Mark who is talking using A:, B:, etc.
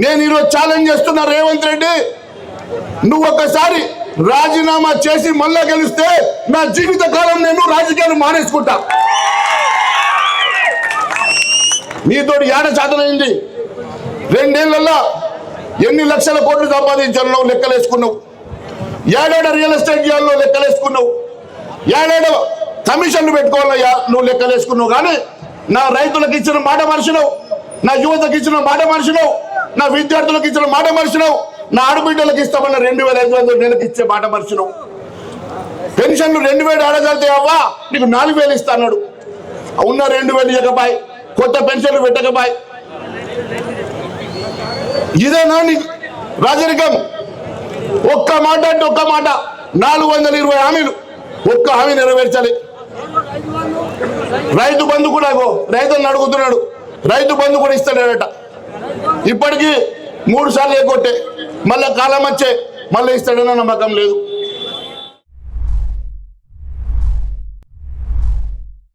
A: నేను ఈరోజు ఛాలెంజ్ చేస్తున్నా రేవంత్ రెడ్డి, నువ్వు ఒక్కసారి రాజీనామా చేసి మళ్ళా గెలిస్తే నా జీవితకాలం నేను రాజకీయాలు మానేసుకుంటా. నీతో ఏడ సాధనైంది? 2 ఏళ్లలో ఎన్ని లక్షల కోట్లు సంపాదించాలో లెక్కలేసుకున్నావు, ఏడాడ రియల్ ఎస్టేట్ చేయాలో లెక్కలేసుకున్నావు, ఏడాడ కమిషన్లు పెట్టుకోవాలయ్యా నువ్వు లెక్కలేసుకున్నావు. కానీ నా రైతులకు ఇచ్చిన మాట మర్చినావు, నా యువతకు ఇచ్చిన మాట మర్చినావు, నా విద్యార్థులకు ఇచ్చిన మాట మర్చినావు, నా ఆడబిడ్డలకు ఇస్తామన్న 2500 నెలకు ఇచ్చే మాట మర్చినావు. పెన్షన్లు 2000 అడగలితే అవ్వా నీకు 4000 ఇస్తా అన్నాడు. ఉన్న 2000 ఇవ్వకపాయి, కొత్త పెన్షన్లు పెట్టకపాయి. ఇదేనా నీ రాజరికం? ఒక్క మాట అంటే ఒక్క మాట, 420 హామీలు, ఒక్క హామీ నెరవేర్చాలి. రైతు బంధు కూడా రైతులను అడుగుతున్నాడు, రైతు బంధు కూడా ఇస్తాడట. ఇప్పటికీ 3 సార్లు ఎగ్గొట్టే, మళ్ళీ కాలం వచ్చే మళ్ళీ ఇస్తాడన్న నమ్మకం లేదు.